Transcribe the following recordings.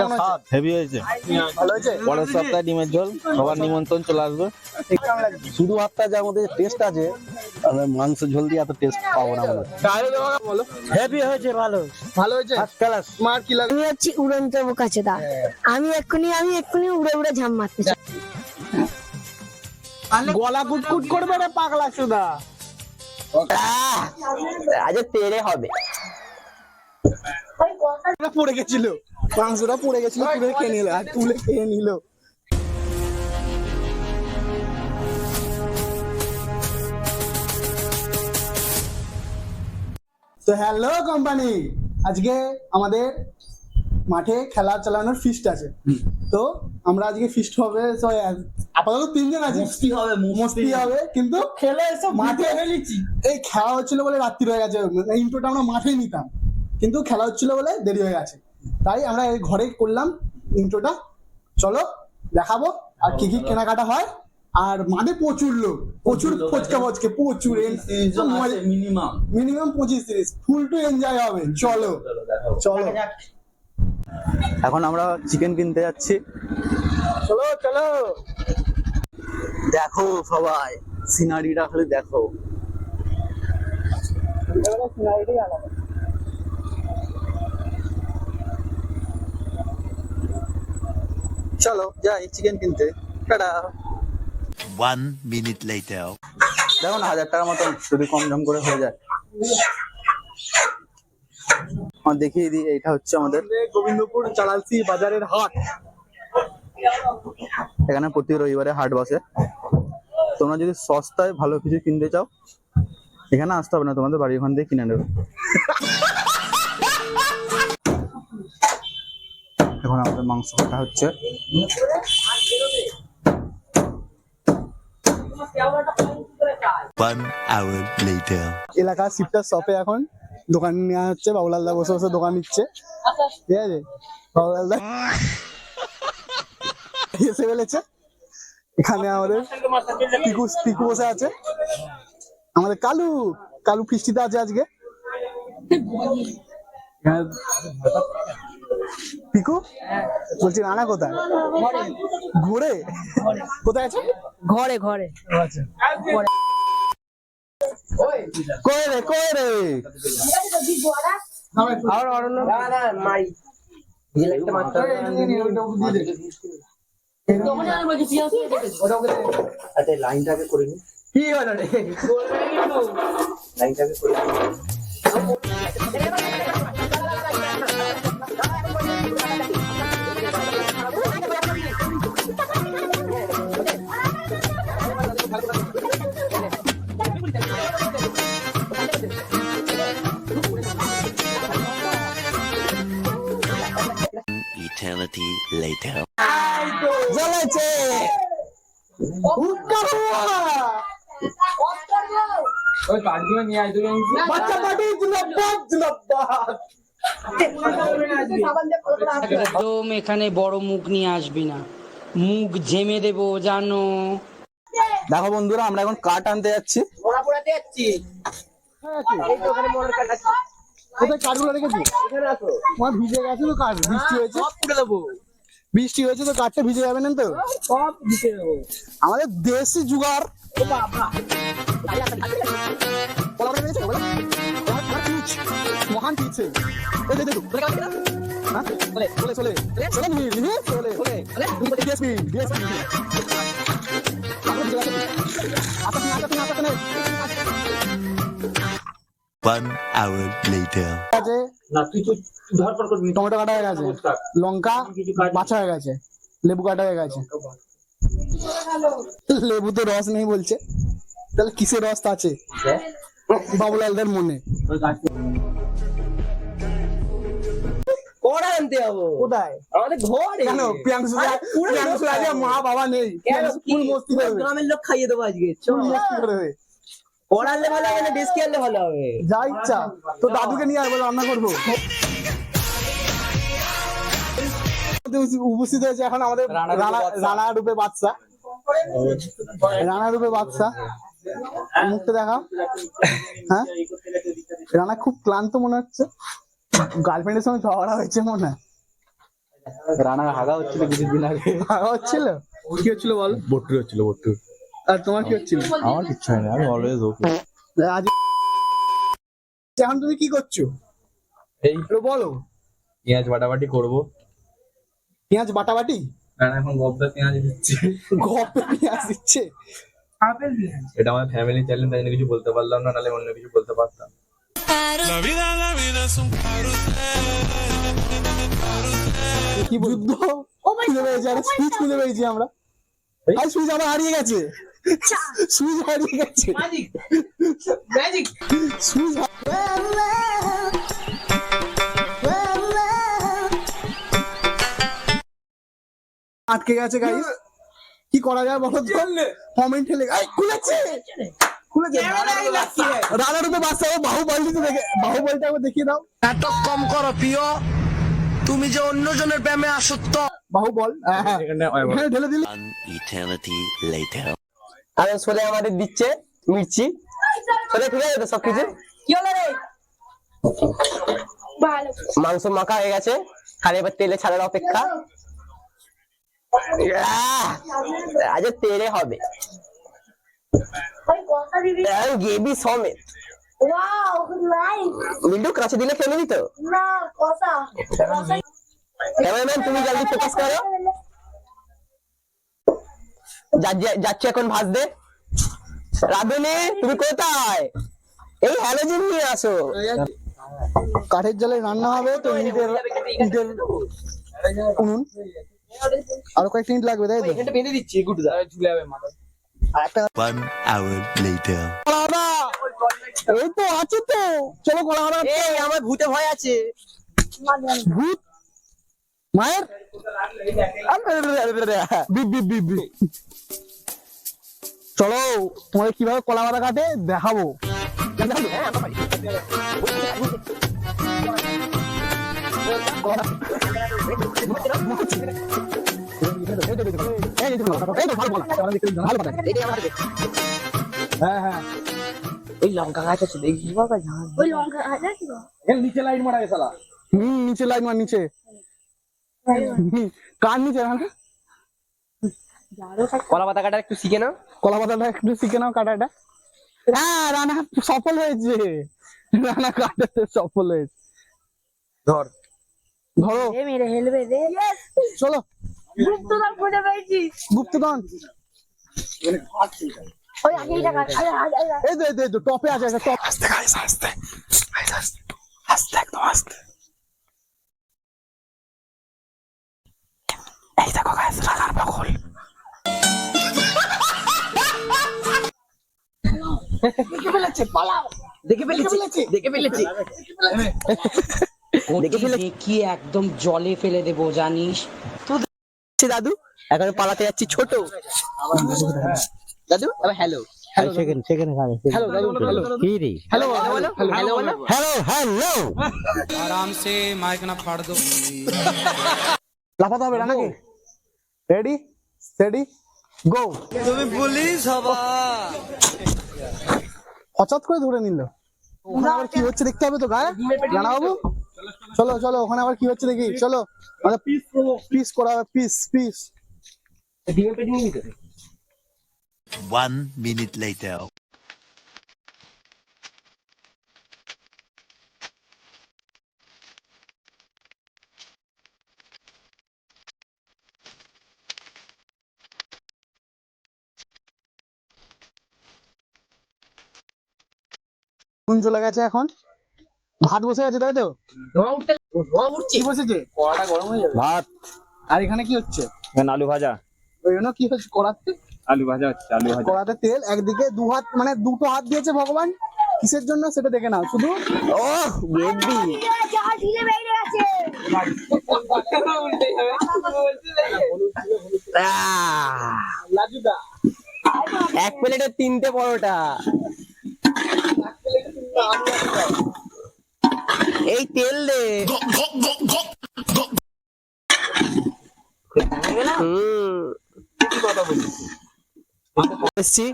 কেমন হয়েছে? হেভি হয়েছে, ভালো হয়েছে। পরের সপ্তাহে ডিমের ঝোল, সবার নিমন্ত্রণ চলে আসবে। কেমন লাগছে? শুধু ভাতটা যার মধ্যে টেস্ট আছে, আমরা মাংস ঝোল দিয়ে এত টেস্ট পাবো না মনে হচ্ছে। বলো হেভি হয়েছে, ভালো ভালো হয়েছে। মার কি লাগে? আমি হচ্ছি উড়ন্ত বোকাচোদা। আমি এক্ষুনি উড়ে উড়ে ঝাম মারতে চাই। গলা কুটকুট করবে রে পাগলা সুদা। আজ তেরে হবে। পড়ে গেছিল, মাংসটা পড়ে গেছিল, তুলে খেয়ে নিল, আর তুলে খেয়ে নিল। তো হ্যালো কোম্পানি, আজকে আমাদের মাঠে খেলা চালানোর ফিস্ট আছে। তো আমরা আজকে ফিস্ট হবে, আপাতত 3 জন আছে, মস্তি হবে, কিন্তু খেলে এসে মাঠে এই খেলা হচ্ছিল বলে রাত্রি হয়ে গেছে। ইন্ট্রোটা আমরা মাঠেই নিতাম, কিন্তু খেলা হচ্ছিল বলে দেরি হয়ে গেছে, তাই আমরা এই ঘরে করলাম ইন্ট্রোটা। চলো দেখাবো আর কি কি কেনাকাটা হয়। আর মাঠে প্রচুর লোক, প্রচুর ফচকা প্রচুর, মিনিমাম 25-30, ফুল টু এনজয় হবে। চলো চলো এখন আমরা চিকেন কিনতে যাচ্ছি। চলো চলো। দেখো সবাই সিনারিটা খালি দেখো। চলো যাই চিকেন কিনতে। টাটা। 1 minute later. দেখো না 1000 টাকার মতন যদি কম দাম করে হয়ে যায়। দেখিয়ে দিই, এইটা হচ্ছে আমাদের গোবিন্দপুর চালালসি বাজারের হাট। এখানে প্রতি রবিবারে হাট বসে। তোমরা যদি সস্তায় ভালো কিছু কিনতে চাও, এখানে আসতে হবে না, তোমাদের বাড়ি ওখান থেকে কিনে নেবে। এখন আমাদের মাংস কাটা হচ্ছে। One hour later. এলাকার শিফটার শপে এখন দোকান নেওয়া হচ্ছে। বাবুলালদা বসে বসে দোকান নিচ্ছে, ঠিক আছে। বাবুলালদা এসে ফেলেছে। এখানে আমাদের পিকু বসে আছে। আমাদের কালু ফিস্টিতে আছে আজকে। পিকু বলছি রানা কোথায়? ঘুরে কোথায় আছে? ঘরে আচ্ছা, কই রে আর অরণ্য মাই আচ্ছা লাইনটাকে করে নি। কি হলো রে? লাইনটাকে করে নি। Eternity later. জ্বলেছে বাচ্চা পার্টি একদম এখানে বড় মুখ নিয়ে আসবি না, মুখ ঝেমে দেবো জানো। দেখো বন্ধুরা, আমরা এখন কাঠ আনতে যাচ্ছি। কোথায় কাঠগুলো রেখেছি? আমার ভিজে গেছে তো কাঠ, বৃষ্টি হয়েছে তো কাঠটা ভিজে যাবে না তো। আমাদের দেশি জুগার। মহান পিছে One hour later. টমেটো কাটা হয়ে গেছে, লঙ্কা বাছা হয়ে গেছে, লেবু কাটা হয়ে গেছে। লেবুতে রস নেই বলছে, তাহলে কিসের রস আছে বাবুলালদের মনে? কোথায়? আমাদের ঘরে। কেন প্রিয়াংশু আজকে মা বাবা নেই, ফুল মস্তি করবে। গ্রামের লোক খাইয়ে দেবো আজকে। ফুল মস্তি করবে। পড়ালে ভালো হবে না ডেস্কে আনলে ভালো হবে? যা ইচ্ছা, তো দাদুকে নিয়ে আসবো, রান্না করবো। উপস্থিত হয়েছে এখন আমাদের রানা রূপে বাদশা। মুখটা দেখাও। হ্যাঁ, রানা খুব ক্লান্ত মনে হচ্ছে, গার্লফ্রেন্ডের সঙ্গে ঝগড়া হয়েছে মনে হয়। রানা হাগা হচ্ছিল কিছুদিন আগে। হচ্ছিল কি হচ্ছিল বল? বট্টু হচ্ছিল বট্টু। আর তোমার কি হচ্ছিল? আমার কিচ্ছু হয়নি, আমি অলওয়েজ ওকে। আজ এখন তুমি কি করছো? এই একটু বলো। পেঁয়াজ বাটাবাটি করবো। পেঁয়াজ বাটাবাটি? রানা এখন গব্বে পেঁয়াজ দিচ্ছে। গপ্পে পেঁয়াজ দিচ্ছে? এটা আমার ফ্যামিলি চ্যালেঞ্জ, তাই জন্য কিছু বলতে পারলাম না, নাহলে অন্য কিছু বলতে পারতাম। কি যুদ্ধ খুঁজে পেয়েছি, আরে সুইচ খুঁজে পেয়েছি আমরা। আর সুইচ আমার হারিয়ে গেছে, সুইচ হারিয়ে গেছে, সুইচ আটকে গেছে গাইস। কি করা যায় বলো তো? কমেন্টে লেখা খুলেছে, খুলেছে। রানার তো বাচ্চা, ও বাহুবলটা দেখে, বাহুবলটা একবার দেখিয়ে দাও। নাটক কম করো প্রিয়, তুমি যে অন্যজনের প্রেমে আসক্ত। বাহুবল হ্যাঁ হ্যাঁ ঢেলে দিলি। One eternity later. আরে ছোলে আমাদের দিচ্ছে মির্চি, ছোলে ঠিক আছে তো সবকিছু? কি হলো রে? ভালো। মাংস মাখা হয়ে গেছে, খালি এবার তেলে ছাড়ার অপেক্ষা। আজ তেলে হবে গ্রেভি সমেত। Wow nice. মিন্টু কাছে দিলে ফেলে দিত না কষা ক্যামেরাম্যান, তুমি জলদি ফোকাস করো। যাচ্ছে এখন ভাজতে। রাধুনি তুমি কোথায়? এই হ্যালোজেন নিয়ে আসো। কাঠের জালে রান্না হবে তো, ইটের ইটের উনুন। আরো কয়েকটা ইট লাগবে তাই তো? এখানটা বেঁধে দিচ্ছি গুডদা, ঝুলে যাবে মাথা। One hour later. কলাহারা এই তো আছে তো, চলো কলাহারা। এই আমার ভূতে ভয় আছে। ভূত মায়ের বিপ বিপ বিপ বিপ। চলো তোমাদের কিভাবে কলাহারা কাটে দেখাবো। হ্যাঁ হ্যাঁ ওই লঙ্কা গাছ আছে দেখি বাবা, ওই লঙ্কা খাটা কি গো? নিচে লাইন মার, নিচে কার নিচে? কলা পাতা কাটা একটু শিখে নাও। কলা পাতাটা একটু শিখে নাও কাটাটা। হ্যাঁ রানা সফল হয়েছে, রানা কাটাতে সফল হয়েছে। ধর ধরো এ মেরে হেলবে রে। চলো। গুপ্তধন খুঁজে পেয়েছি। গুপ্তধন ওই আগে এটা কাট। এই তো টপে আছে একটা টপ। আস্তে গাইস আস্তে আস্তে একদম আস্তে। এই দেখো গাইস রানার বকল। দেখে ফেলেছি দেখে ফেলেছি। দেখি একদম জলে ফেলে দেবো জানিস। দাদু এখন পালাতে যাচ্ছি ছোট দাদু। এবার হ্যালো হ্যালো দাদু, হ্যালো কি রে? হ্যালো বলো হ্যালো বলো। হ্যালো। आराम से माइक ना फाड़ दो। লাফাতে হবে রানাকে। Ready steady go. তুমি পুলিশ হবা। হঠাৎ করে ধরে নিল। ওখানে আবার কি হচ্ছে দেখতে হবে তো গায়ে রানা বাবু। চলো চলো ওখানে আবার কি হচ্ছে দেখি। চলো মানে পিস করা হবে, পিস। ডিমের পেটি নিয়ে নিতে। 1 minute later. নুন চলে গেছে, এখন ভাত বসে গেছে তাই তো? কি বসেছে? কড়াটা গরম হয়ে যাবে। ভাত, আর এখানে কি হচ্ছে? এখানে আলু ভাজা। ওই জন্য কি হচ্ছে কড়াতে? আলু ভাজা হচ্ছে, আলু ভাজা। কড়াতে তেল, একদিকে দু হাত মানে দুটো হাত দিয়েছে ভগবান, কিসের জন্য সেটা দেখে নাও শুধু। ও বেবি যা ঢিলে বেরিয়ে গেছে। লাজুদা এক প্লেটে 3টে পরোটা। এই তেল দে। এসছি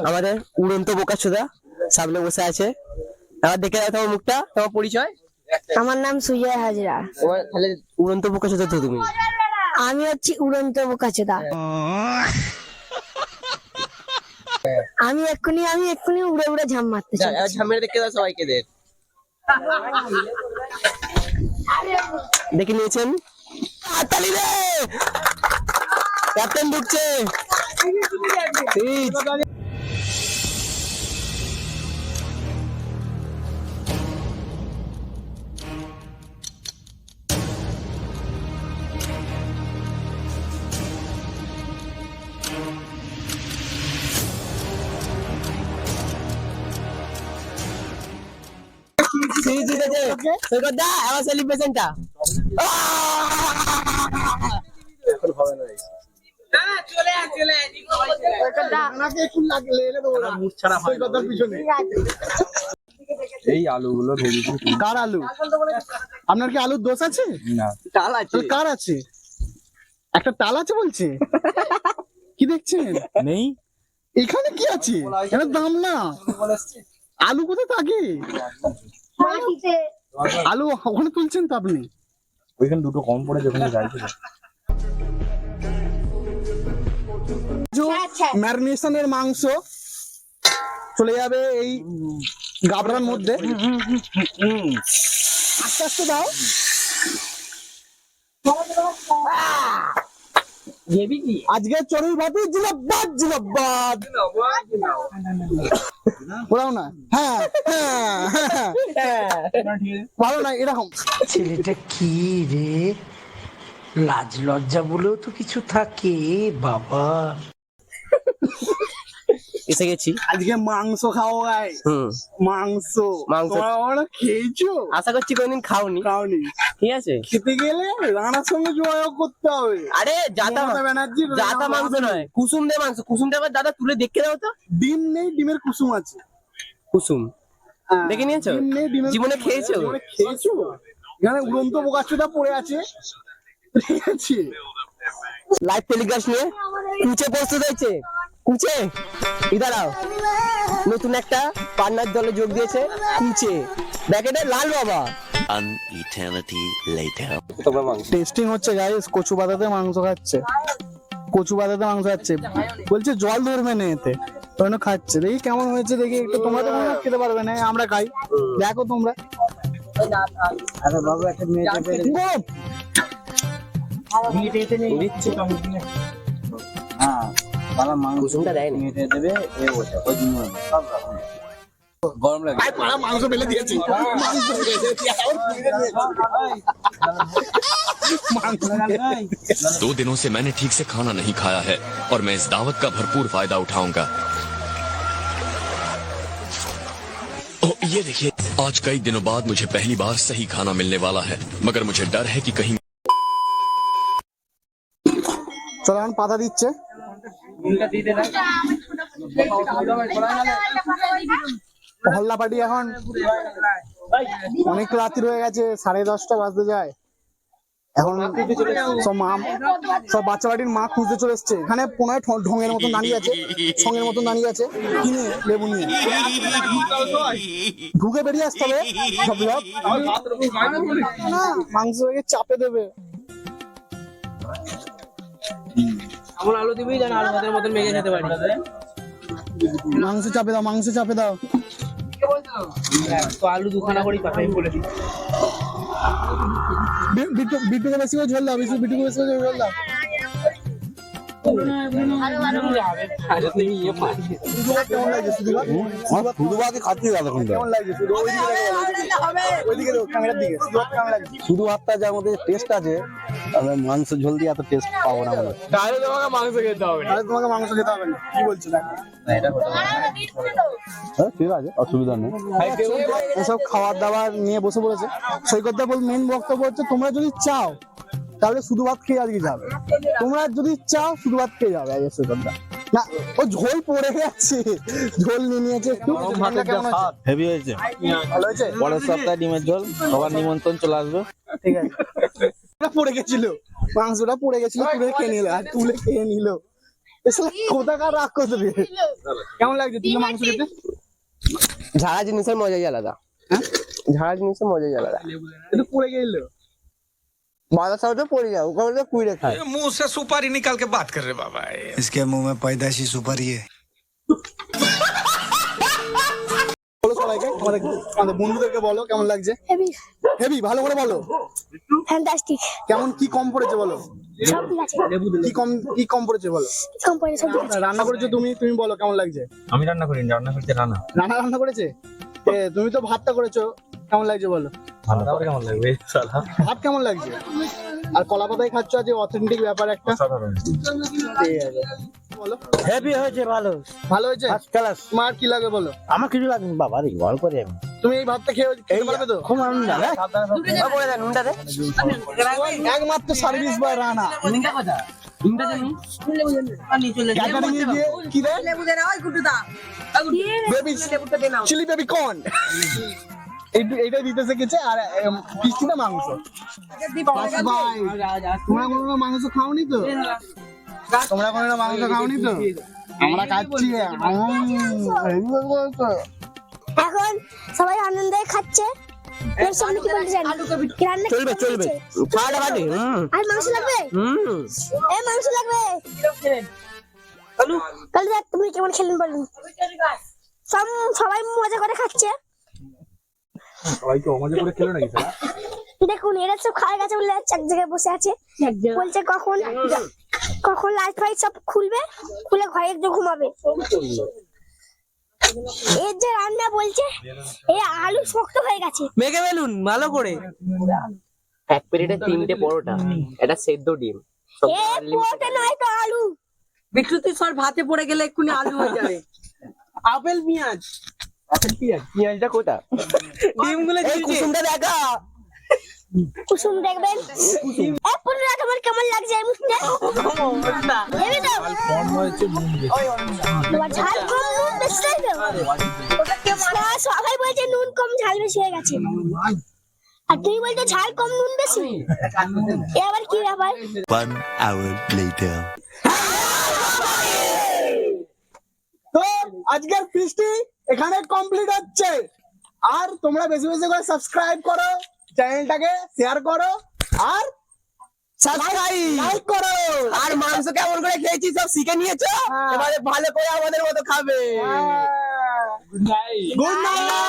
আমাদের উড়ন্ত বোকাচোদা সামনে বসে আছে। আবার দেখে দাও তোমার মুখটা, তোমার পরিচয়। আমার নাম সুজয় হাজরা। তাহলে উড়ন্ত বোকাচোদা তো তুমি। আমি হচ্ছি উড়ন্ত বোকাচোদা। আমি এক্ষুনি উড়ে উড়ে ঝাম মারতে চাই। ঝামেলা দেখে দাও সবাইকে দেখ। দেখে নিয়েছেন তালি রে ক্যাপ্টেন ঢুকছে। সৈকতদা আমার সেলিব্রেশনটা এই আলুগুলো ভেজেছি। কার আলু? আপনার কি আলুর দোষ আছে? না, তাল আছে। তাহলে কার আছে? একটা তাল আছে বলছে। কি দেখছেন? নেই। এখানে কি আছে? এর দাম না। আলু কোথায় থাকে? আলু ওখানে তুলছেন তো আপনি? ওইখানে দুটো কম পড়ে যখন যাইছিল। ম্যারিনেশনের মাংস চলে যাবে এই গাবড়ার মধ্যে। আস্তে আস্তে দাও। আজকে চড়ুই ভাতি জিলাবাদ জিলাবাদ। ওরাও না। হ্যাঁ হ্যাঁ হ্যাঁ ভালো না এরকম। ছেলেটা কি রে, লাজ লজ্জা বলেও তো কিছু থাকে বাবা। এসে গেছি। আজকে মাংস খাওয়া গায়। মাংস মাংস। তোমরা খেয়েছো? আশা করছি কোনদিন খাওনি। খাওনি? ঠিক আছে। খেতে গেলে রানার সঙ্গে যোগাযোগ করতে হবে। আরে জাতা মমতা ব্যানার্জি জাতা মাংস নয়, কুসুম দে মাংস। কুসুমটা আবার দাদা তুলে দেখে দাও তো। ডিম নেই, ডিমের কুসুম আছে। কুসুম হ্যাঁ, দেখে নিয়েছো? ডিম নেই, ডিমের জীবনে কুসুম খেয়েছো? আছে। জীবনে খেয়েছো? এখানে উড়ন্ত বোকাচোদা পড়ে আছে। ঠিক আছে, লাইভ টেলিকাস্ট নিয়ে কুচে প্রস্তুত হয়েছে। কুচে ইদারাও নতুন একটা পার্টনার দলে যোগ দিয়েছে কুচে, ব্যাকেটে লাল বাবা। An eternity later. টেস্টিং হচ্ছে গাইস। কচু পাতাতে মাংস খাচ্ছে, কচু পাতাতে মাংস খাচ্ছে। বলছে জল ধরবে না এতে, ওই জন্য খাচ্ছে। দেখি কেমন হয়েছে, দেখি একটু। তোমরা তো মনে হয় খেতে পারবে না, আমরা খাই। দেখো তোমরা। কুসুমটা দেয় না। মাংস ফেলে দিয়েছি। दो दिनों से मैंने ठीक से खाना नहीं खाया है और मैं इस दावत का भरपूर फायदा उठाऊंगा। ओह, ये देखिए, आज कई दिनों बाद मुझे पहली बार सही खाना मिलने वाला है, मगर मुझे डर है कि कहीं চলো এখন পাতা দিচ্ছে। হল্লা পার্টি এখন অনেক রাত্রি হয়ে গেছে, 10:30 বাজতে যায় এখন। সব বাচ্চা বাড়ির মা খুঁজতে চলে এসছে। এখানে পুনরায় ঢঙের মতন দাঁড়িয়ে আছে, সঙ্গের মতন দাঁড়িয়ে আছে, কিনে লেবু নিয়ে ঢুকে বেরিয়ে আসতে হবে। না, মাংস চাপে দেবে। আমার আলু দিবি যেন আলু ভাতের মতন মেখে খেতে পারি। মাংস চাপে দাও, মাংস চাপে দাও। তো আলু দুখানা করেই পাঠাই বলে দিই। বিটুকে বেশি করে ঝোল দাও, বিটুকে বেশি করে ঝোল দাও। কেমন লাগছে শুধু ভাত খাচ্ছি এতক্ষণ? কেমন লাগছে শুধু? ওইদিকে ক্যামেরার দিকে শুধু ভাতটা যার মধ্যে টেস্ট আছে, মাংস ঝোল দিয়ে এত টেস্ট পাবো না। তাহলে তোমাকে মাংস খেতে হবে। তাহলে তোমাকে মাংস খেতে হবে না। কি বলছো? দেখো হ্যাঁ ঠিক আছে, অসুবিধা নেই। এসব খাবার দাবার নিয়ে বসে পড়েছে। সৈকতদা মেন বক্তব্য হচ্ছে, তোমরা যদি চাও তাহলে শুধু ভাত খেয়ে আজকে যাবে। তোমরা যদি চাও শুধু ভাত খেয়ে যাবে আজকে সৈকতদা। না, ও ঝোল পড়ে গেছে, ঝোল নিয়ে নিয়েছে একটু। হেভি হয়েছে, ভালো হয়েছে। পরের সপ্তাহে ডিমের ঝোল, সবার নিমন্ত্রণ চলে আসবে। ঠিক আছে। পড়ে গেছিল, মাংসটা পড়ে গেছিল, তুলে খেয়ে নিল। আর তুলে খেয়ে নিল, কোথাকার রাগ করতে। কেমন লাগছে তুলে মাংস খেতে? ঝাড়া জিনিসের মজাই আলাদা। ঝাড়া জিনিসের মজাই আলাদা। একটু পড়ে গেল। বাতাসাও তো পড়ে যাও, ওখানে তো কুইরে খায়। मुंह से सुपारी निकाल के बात कर रहे बाबा। इसके मुंह में पैदाइशी सुपारी है। বলো সবাইকে, আমাদের বন্ধুদেরকে বলো কেমন লাগছে। হেভি হেভি, ভালো করে বলো। ফ্যান্টাস্টিক। কেমন কি কম পড়েছে বলো। সব ঠিক আছে। কি কম পড়েছে বলো। কম পড়ে সব ঠিক আছে। রান্না করেছো তুমি বলো কেমন লাগছে। আমি রান্না করিনি, রান্না করছে রান্না। রান্না করেছে। তুমি তো ভাতটা করেছো, কেমন লাগছে বলো। ভালো, তারপরে কেমন লাগবে সালা? ভাত কেমন লাগছে। আর কলা পাতায় খাচ্ছ, আজ অথেন্টিক ব্যাপার একটা। অসাধারণ। ঠিক আছে বলো। হেভি হয়েছে, ভালো, ভালো হয়েছে। First class. তোমার কি লাগে বলো। আমার কিছু লাগবে বাবা, রে গল্প করে আমি তুমি এই ভাতটা খেতে পারবে তো। খুব আনন্দ না। বলে দেন নুনটা দে। একমাত্র সার্ভিস বয় রানা। ক্যাটারিং এ দিয়ে কি রে বেবি চিলি বেবি কর্ন এইটা দিতে শিখেছে। আর পিস্তিটা মাংস। ভাই তোমরা কোনো মাংস খাওনি তো। আমরা খাচ্ছি। এখন সবাই আনন্দে খাচ্ছে। এর সামনে কি বলতে জানি কি রান্না চলবে চলবে, খাওয়াটা বাদে। আর মাংস লাগবে। মাংস লাগবে। কাল দেখ তুমি কেমন খেলেন বলুন। সবাই মজা করে খাচ্ছে। দেখুন এরা সব খাওয়া গেছে বলে এক জায়গায় বসে আছে, বলছে কখন লাইট ফাইট সব খুলবে, খুলে ঘরে একটু ঘুমাবে। এর যে রান্না বলছে এই আলু শক্ত হয়ে গেছে। মেঘে বেলুন ভালো করে। এক প্লেটে 3টে পরোটা, এটা সেদ্ধ ডিম। এ পোটা নয় তো আলু। বিট্টু তুই সর ভাতে পড়ে গেলে এক্ষুনি আলু হয়ে যাবে। আপেল পেঁয়াজ। পেঁয়াজটা কোথা? ডিমগুলো কুসুমটা দেখা। কুসুম দেখবেন। পুরো তোমার কেমন লাগছে এই মুহূর্তে। হেবি তো। ঝাল কম নুন বেশি তো। সবাই বলছে নুন কম ঝাল বেশি হয়ে গেছে। আর তুই বলতে ঝাল কম নুন বেশি। এবার কি ব্যাপার। 1 hour later. তো আজকের ফিস্টি এখানে কমপ্লিট হচ্ছে। আর তোমরা বেশি বেশি করে সাবস্ক্রাইব করো, চ্যানেলটাকে শেয়ার করো আর লাইক করো। আর মাংস কেমন করে খেয়েছি সব শিখে নিয়েছো, এবারে ভালো করে আমাদের মতো খাবে। Good night.